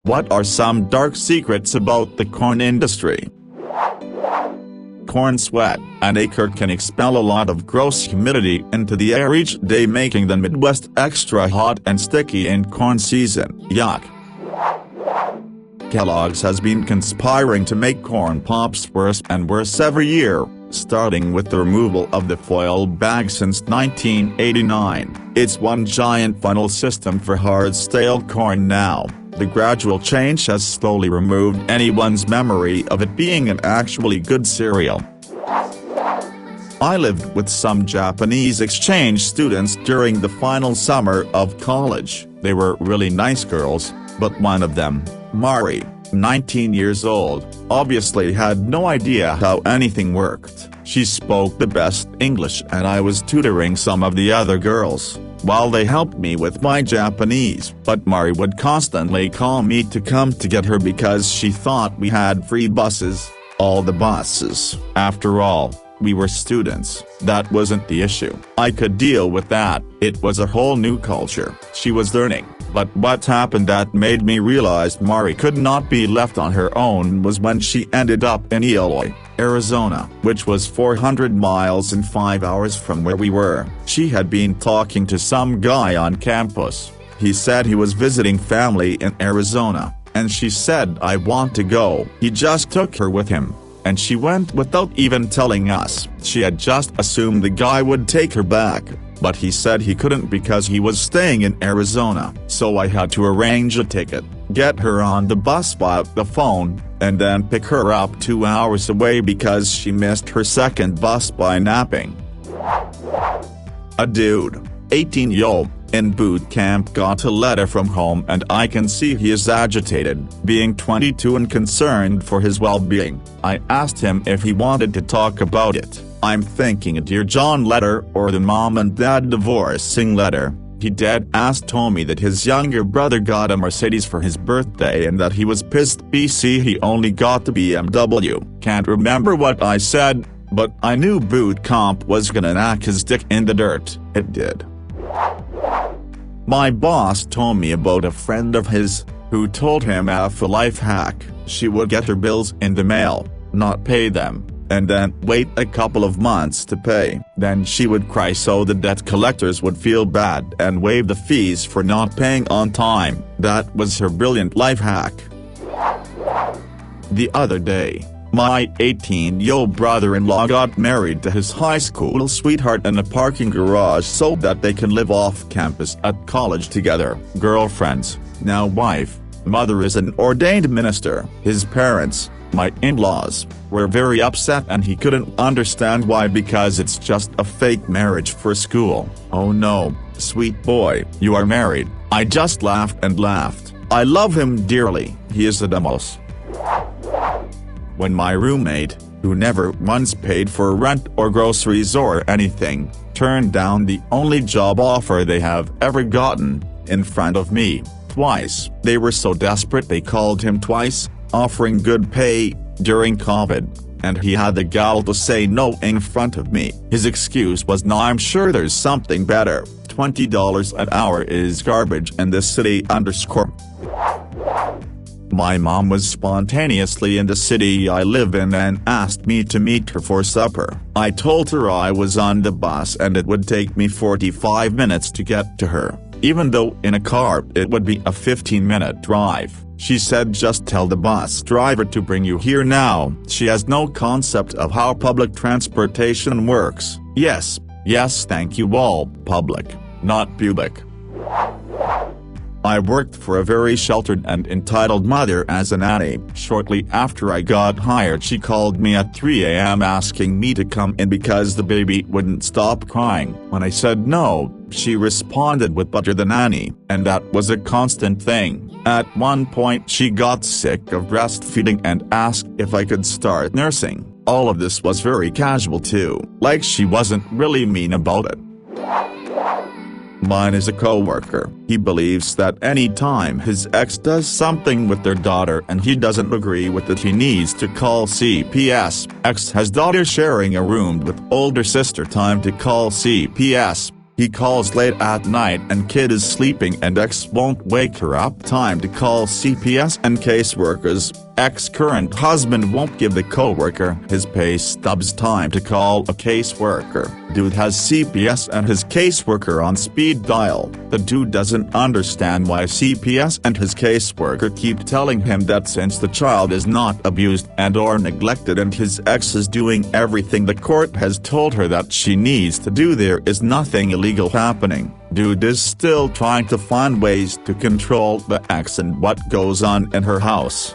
What are some dark secrets about the corn industry? Corn sweat. An acre can expel a lot of gross humidity into the air each day, making the Midwest extra hot and sticky in corn season. Yuck. Kellogg's has been conspiring to make corn pops worse and worse every year, starting with the removal of the foil bag since 1989. It's one giant funnel system for hard stale corn now. The gradual change has slowly removed anyone's memory of it being an actually good cereal. I lived with some Japanese exchange students during the final summer of college. They were really nice girls, but one of them, Mari, 19 years old, obviously had no idea how anything worked. She spoke the best English and I was tutoring some of the other girls, while they helped me with my Japanese. But Mari would constantly call me to come to get her because she thought we had free buses. All the buses. After all, we were students. That wasn't the issue. I could deal with that. It was a whole new culture she was learning. But what happened that made me realize Mari could not be left on her own was when she ended up in Eloy, Arizona, which was 400 miles and 5 hours from where we were. She had been talking to some guy on campus. He said he was visiting family in Arizona, and she said, "I want to go." He just took her with him, and she went without even telling us. She had just assumed the guy would take her back, but he said he couldn't because he was staying in Arizona. So I had to arrange a ticket, get her on the bus via the phone, and then pick her up 2 hours away because she missed her second bus by napping. A dude, 18-year-old, in boot camp got a letter from home and I can see he is agitated, being 22 and concerned for his well-being. I asked him if he wanted to talk about it. I'm thinking a Dear John letter or the mom and dad divorcing letter. He dead ass told me that his younger brother got a Mercedes for his birthday and that he was pissed BC he only got the BMW. Can't remember what I said, but I knew boot camp was gonna knock his dick in the dirt. It did. My boss told me about a friend of his, who told him as a life hack, she would get her bills in the mail, not pay them, and then wait a couple of months to pay. Then she would cry so the debt collectors would feel bad and waive the fees for not paying on time. That was her brilliant life hack. The other day, my 18-year-old brother-in-law got married to his high school sweetheart in a parking garage so that they can live off campus at college together. Girlfriend's, now wife, mother is an ordained minister. His parents, my in-laws, were very upset and he couldn't understand why because it's just a fake marriage for school. "Oh no, sweet boy, you are married." I just laughed and laughed. I love him dearly, he is the demos. When my roommate, who never once paid for rent or groceries or anything, turned down the only job offer they have ever gotten, in front of me, twice. They were so desperate they called him twice, offering good pay, during COVID, and he had the gall to say no in front of me. His excuse was, "No, I'm sure there's something better. $20 an hour is garbage in this city _" My mom was spontaneously in the city I live in and asked me to meet her for supper. I told her I was on the bus and it would take me 45 minutes to get to her, even though in a car it would be a 15-minute drive. She said, "Just tell the bus driver to bring you here now." She has no concept of how public transportation works. Yes, thank you all, public, not pubic. I worked for a very sheltered and entitled mother as a nanny. Shortly after I got hired, she called me at 3 a.m. asking me to come in because the baby wouldn't stop crying. When I said no, she responded with "But you're the nanny," and that was a constant thing. At one point she got sick of breastfeeding and asked if I could start nursing. All of this was very casual too, like she wasn't really mean about it. Mine is a coworker. He believes that any time his ex does something with their daughter and he doesn't agree with it, he needs to call CPS. Ex has daughter sharing a room with older sister. Time to call CPS. He calls late at night and kid is sleeping and ex won't wake her up time to call CPS and caseworkers. Ex-current husband won't give the coworker his pay stubs time to call a caseworker. Dude has CPS and his caseworker on speed dial. The dude doesn't understand why CPS and his caseworker keep telling him that since the child is not abused and or neglected and his ex is doing everything the court has told her that she needs to do, there is nothing illegal happening. Dude is still trying to find ways to control the ex and what goes on in her house.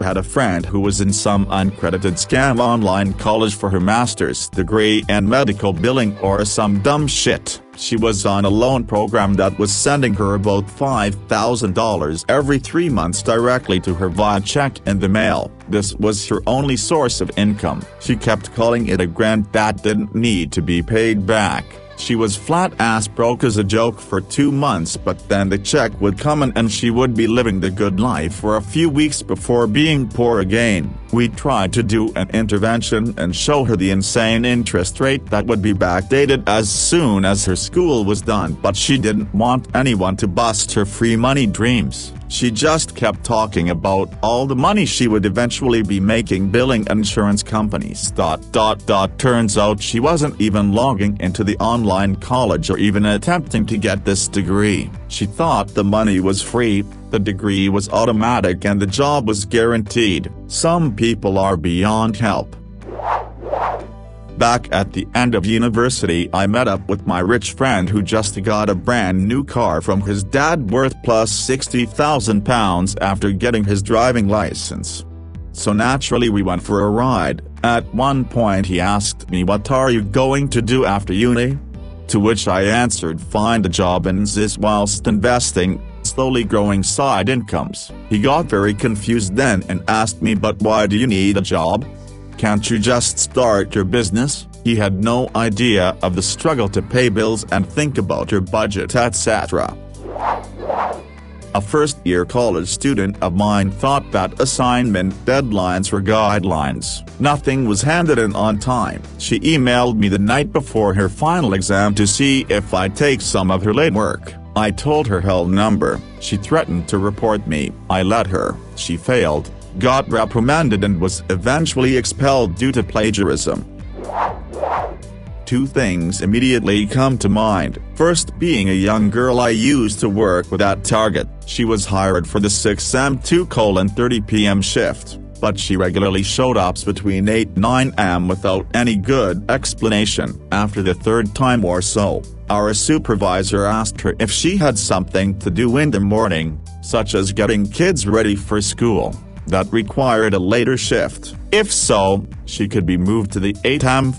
Had a friend who was in some uncredited scam online college for her master's degree and medical billing or some dumb shit. She was on a loan program that was sending her about $5,000 every 3 months directly to her via check in the mail. This was her only source of income. She kept calling it a grant that didn't need to be paid back. She was flat-ass broke as a joke for 2 months, but then the check would come in and she would be living the good life for a few weeks before being poor again. We tried to do an intervention and show her the insane interest rate that would be backdated as soon as her school was done, but she didn't want anyone to bust her free money dreams. She just kept talking about all the money she would eventually be making billing insurance companies. Turns out she wasn't even logging into the online college or even attempting to get this degree. She thought the money was free, the degree was automatic and the job was guaranteed. Some people are beyond help. Back at the end of university, I met up with my rich friend who just got a brand new car from his dad worth plus £60,000 after getting his driving license. So naturally we went for a ride. At one point he asked me, "What are you going to do after uni?" To which I answered, "Find a job in this whilst investing, slowly growing side incomes." He got very confused then and asked me, "But why do you need a job? Can't you just start your business?" He had no idea of the struggle to pay bills and think about your budget, etc. A first-year college student of mine thought that assignment deadlines were guidelines. Nothing was handed in on time. She emailed me the night before her final exam to see if I'd take some of her late work. I told her her number. She threatened to report me. I let her. She failed, got reprimanded and was eventually expelled due to plagiarism. Two things immediately come to mind. First, being a young girl I used to work with at Target. She was hired for the 6am to 30 p.m. shift, but she regularly showed up between 8 and 9 am without any good explanation. After the third time or so, our supervisor asked her if she had something to do in the morning, such as getting kids ready for school, that required a later shift. If so, she could be moved to the 8am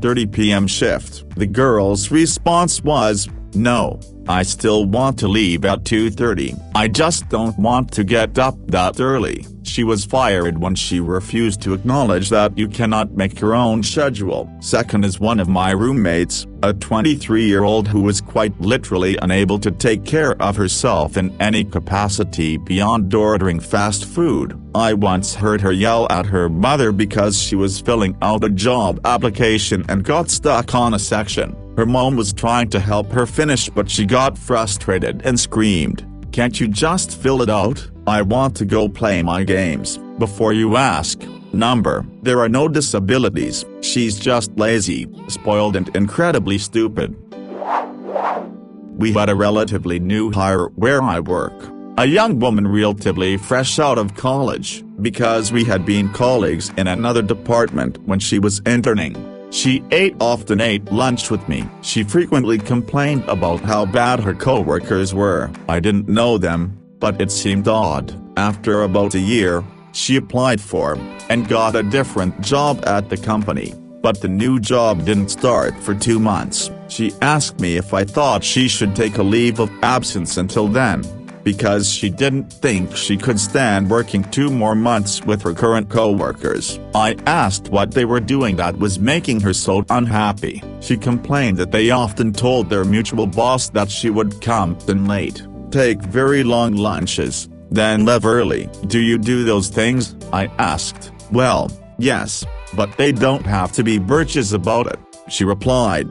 30 p.m. shift. The girl's response was, "No, I still want to leave at 2:30. I just don't want to get up that early." She was fired when she refused to acknowledge that you cannot make your own schedule. Second is one of my roommates, a 23-year-old who was quite literally unable to take care of herself in any capacity beyond ordering fast food. I once heard her yell at her mother because she was filling out a job application and got stuck on a section. Her mom was trying to help her finish, but she got frustrated and screamed, "Can't you just fill it out? I want to go play my games." Before you ask, number. There are no disabilities, she's just lazy, spoiled and incredibly stupid. We had a relatively new hire where I work. A young woman relatively fresh out of college, because we had been colleagues in another department when she was interning. She often ate lunch with me. She frequently complained about how bad her coworkers were. I didn't know them, but it seemed odd. After about a year, she applied for and got a different job at the company, but the new job didn't start for 2 months. She asked me if I thought she should take a leave of absence until then, because she didn't think she could stand working 2 more months with her current coworkers. I asked what they were doing that was making her so unhappy. She complained that they often told their mutual boss that she would come in late, take very long lunches, then leave early. "Do you do those things?" I asked. "Well, yes, but they don't have to be bitches about it," she replied.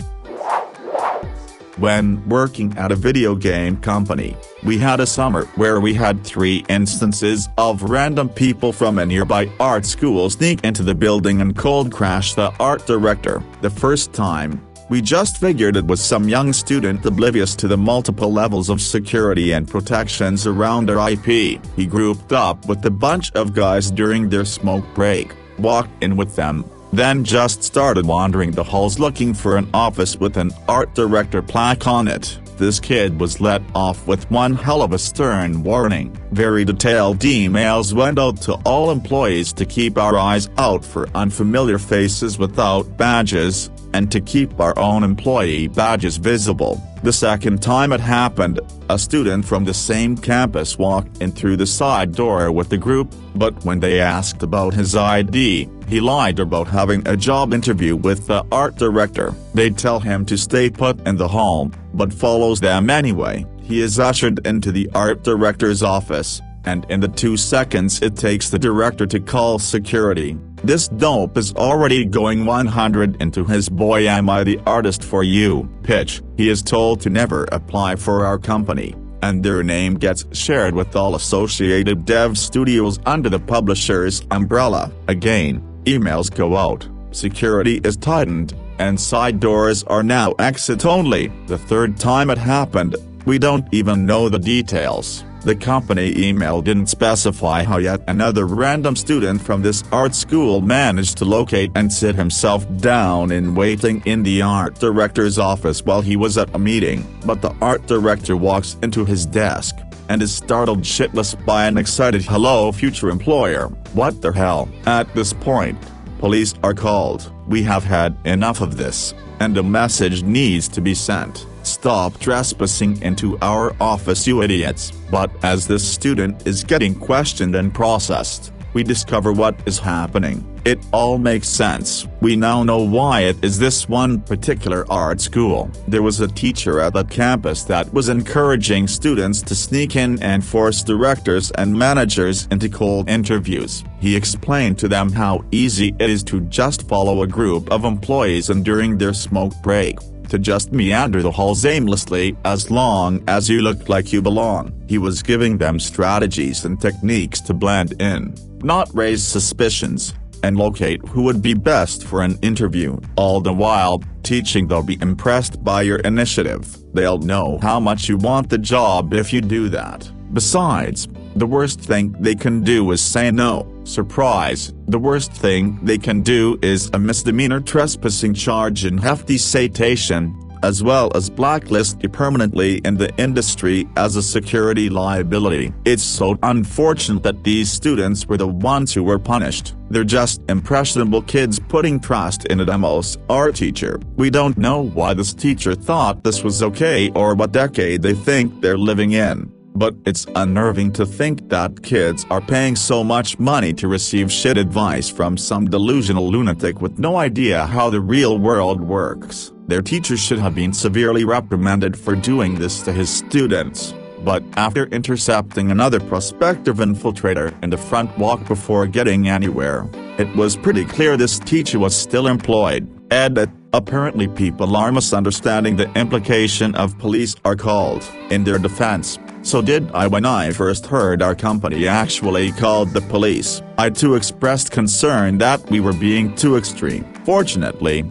When working at a video game company, we had a summer where we had 3 instances of random people from a nearby art school sneak into the building and cold crash the art director. The first time, we just figured it was some young student oblivious to the multiple levels of security and protections around our IP. He grouped up with a bunch of guys during their smoke break, walked in with them, then just started wandering the halls looking for an office with an art director plaque on it. This kid was let off with one hell of a stern warning. Very detailed emails went out to all employees to keep our eyes out for unfamiliar faces without badges, and to keep our own employee badges visible. The second time it happened, a student from the same campus walked in through the side door with the group, but when they asked about his ID, he lied about having a job interview with the art director. They tell him to stay put in the hall, but follows them anyway. He is ushered into the art director's office, and in the 2 seconds it takes the director to call security, this dope is already going 100 into his "boy am I the artist for you" pitch. He is told to never apply for our company, and their name gets shared with all associated dev studios under the publisher's umbrella. Again, emails go out, security is tightened, and side doors are now exit only. The third time it happened, we don't even know the details. The company email didn't specify how yet another random student from this art school managed to locate and sit himself down in waiting in the art director's office while he was at a meeting, but the art director walks into his desk, and is startled shitless by an excited "Hello, future employer, what the hell?" At this point, police are called. We have had enough of this, and a message needs to be sent. Stop trespassing into our office, you idiots. But as this student is getting questioned and processed, we discover what is happening. It all makes sense. We now know why it is this one particular art school. There was a teacher at that campus that was encouraging students to sneak in and force directors and managers into cold interviews. He explained to them how easy it is to just follow a group of employees and during their smoke break, to just meander the halls aimlessly as long as you look like you belong. He was giving them strategies and techniques to blend in, not raise suspicions, and locate who would be best for an interview. All the while, teaching they'll be impressed by your initiative. They'll know how much you want the job if you do that. Besides, the worst thing they can do is say no. Surprise, the worst thing they can do is a misdemeanor trespassing charge and hefty citation, as well as blacklist you permanently in the industry as a security liability. It's so unfortunate that these students were the ones who were punished. They're just impressionable kids putting trust in a demos art teacher. We don't know why this teacher thought this was okay or what decade they think they're living in. But it's unnerving to think that kids are paying so much money to receive shit advice from some delusional lunatic with no idea how the real world works. Their teacher should have been severely reprimanded for doing this to his students. But after intercepting another prospective infiltrator in the front walk before getting anywhere, it was pretty clear this teacher was still employed. Edit. Apparently people are misunderstanding the implication of police are called. In their defense, so did I when I first heard our company actually called the police. I too expressed concern that we were being too extreme. Fortunately,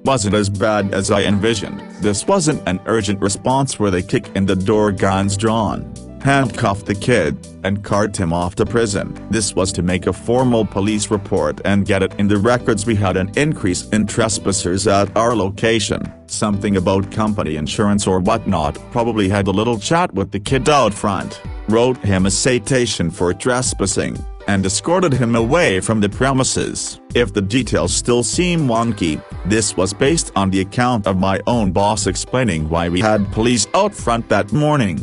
wasn't as bad as I envisioned. This wasn't an urgent response where they kick in the door guns drawn, handcuff the kid, and cart him off to prison. This was to make a formal police report and get it in the records. We had an increase in trespassers at our location, something about company insurance or whatnot. Probably had a little chat with the kid out front, wrote him a citation for trespassing, and escorted him away from the premises. If the details still seem wonky, this was based on the account of my own boss explaining why we had police out front that morning.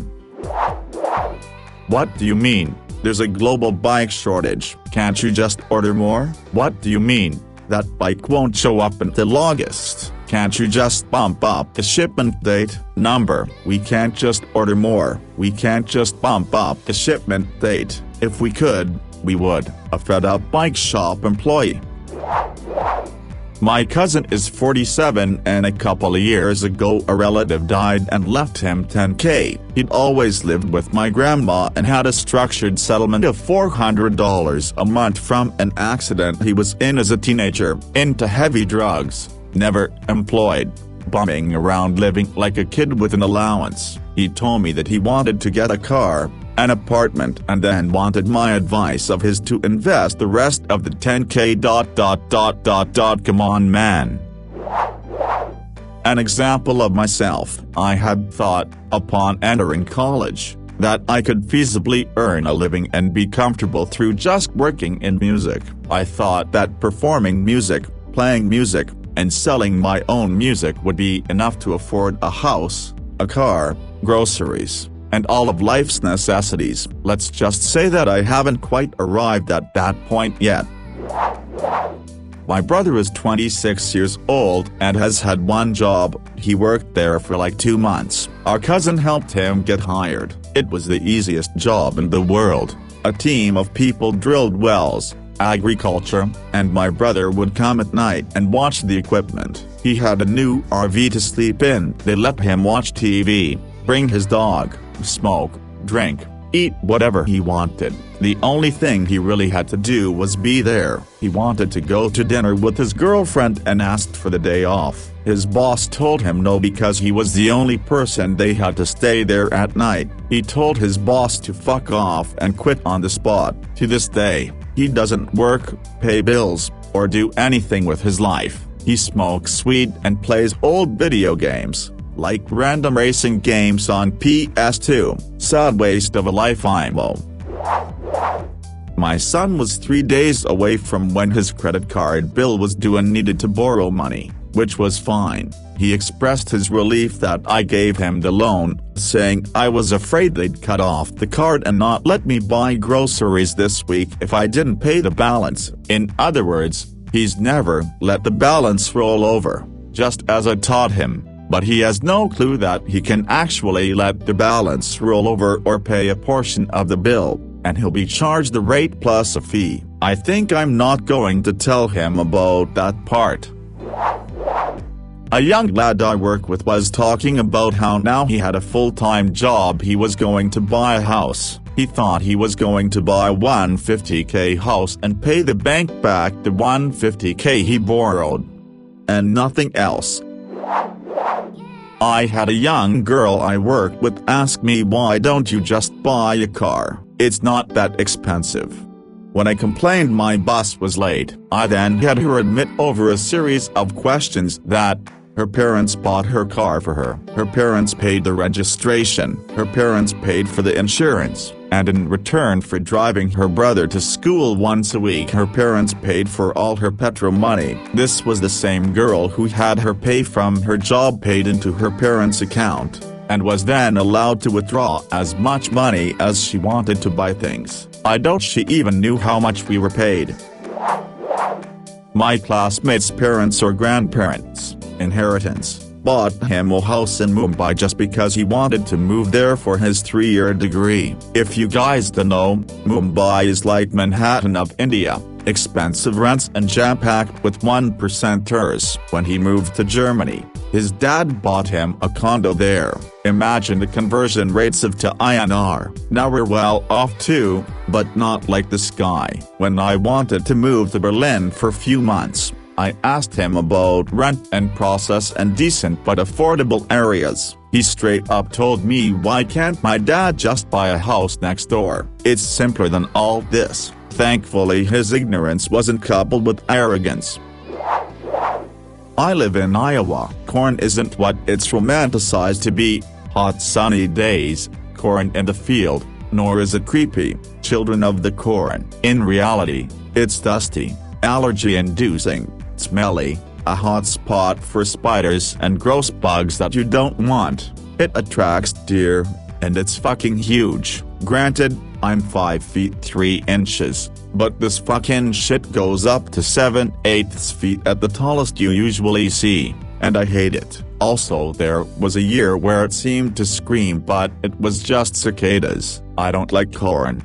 What do you mean? There's a global bike shortage. Can't you just order more? What do you mean? That bike won't show up until August. Can't you just bump up the shipment date? Number. We can't just order more. We can't just bump up the shipment date. If we could, we would. A fed-up bike shop employee. My cousin is 47 and a couple of years ago a relative died and left him $10K. He'd always lived with my grandma and had a structured settlement of $400 a month from an accident he was in as a teenager, into heavy drugs, never employed, bumming around living like a kid with an allowance. He told me that he wanted to get a car, an apartment, and then wanted my advice of his to invest the rest of the $10K. Come on, man. An example of myself. I had thought, upon entering college, that I could feasibly earn a living and be comfortable through just working in music. I thought that performing music, playing music, and selling my own music would be enough to afford a house, a car, groceries, and all of life's necessities. Let's just say that I haven't quite arrived at that point yet. My brother is 26 years old and has had one job. He worked there for like 2 months. Our cousin helped him get hired. It was the easiest job in the world. A team of people drilled wells, agriculture, and my brother would come at night and watch the equipment. He had a new RV to sleep in. They let him watch TV, bring his dog, smoke, drink, eat whatever he wanted. The only thing he really had to do was be there. He wanted to go to dinner with his girlfriend and asked for the day off. His boss told him no because he was the only person they had to stay there at night. He told his boss to fuck off and quit on the spot. To this day, he doesn't work, pay bills, or do anything with his life. He smokes weed and plays old video games, like random racing games on PS2. Sad waste of a life, IMO. My son was 3 days away from when his credit card bill was due and needed to borrow money, which was fine. He expressed his relief that I gave him the loan, saying I was afraid they'd cut off the card and not let me buy groceries this week if I didn't pay the balance. In other words, he's never let the balance roll over, just as I taught him. But he has no clue that he can actually let the balance roll over or pay a portion of the bill, and he'll be charged the rate plus a fee. I think I'm not going to tell him about that part. A young lad I work with was talking about how now he had a full-time job. He was going to buy a house. He thought he was going to buy a $150K house and pay the bank back the $150K he borrowed, and nothing else. I had a young girl I worked with ask me, why don't you just buy a car? It's not that expensive. When I complained my bus was late, I then had her admit over a series of questions that her parents bought her car for her. Her parents paid the registration. Her parents paid for the insurance. And in return for driving her brother to school once a week, her parents paid for all her petrol money. This was the same girl who had her pay from her job paid into her parents' account, and was then allowed to withdraw as much money as she wanted to buy things. I doubt she even knew how much we were paid. My classmates' parents or grandparents, inheritance, bought him a house in Mumbai just because he wanted to move there for his 3-year degree. If you guys don't know, Mumbai is like Manhattan of India, expensive rents and jam-packed with 1%ers. When he moved to Germany, his dad bought him a condo there. Imagine the conversion rates of to INR. Now we're well off too, but not like this guy. When I wanted to move to Berlin for a few months, I asked him about rent and process and decent but affordable areas. He straight up told me, why can't my dad just buy a house next door? It's simpler than all this. Thankfully his ignorance wasn't coupled with arrogance. I live in Iowa. Corn isn't what it's romanticized to be, hot sunny days, corn in the field, nor is it creepy, children of the corn. In reality, it's dusty, allergy-inducing, smelly, a hot spot for spiders and gross bugs that you don't want. It attracts deer, and it's fucking huge. Granted, I'm 5 feet 3 inches, but this fucking shit goes up to 7/8 feet at the tallest you usually see, and I hate it. Also, there was a year where it seemed to scream, but it was just cicadas. I don't like corn.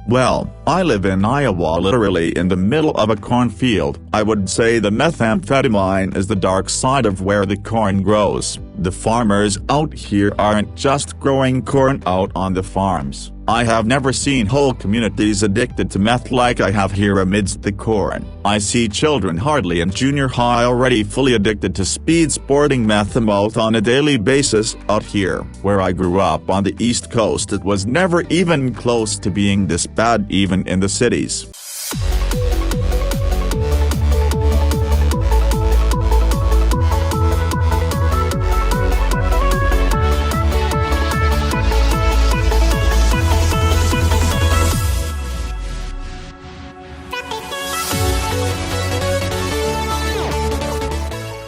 Well, I live in Iowa, literally in the middle of a cornfield. I would say the methamphetamine is the dark side of where the corn grows. The farmers out here aren't just growing corn out on the farms. I have never seen whole communities addicted to meth like I have here amidst the corn. I see children hardly in junior high already fully addicted to speed sporting methamphetamine on a daily basis. Out here, where I grew up on the East Coast, it was never even close to being this bad even in the cities.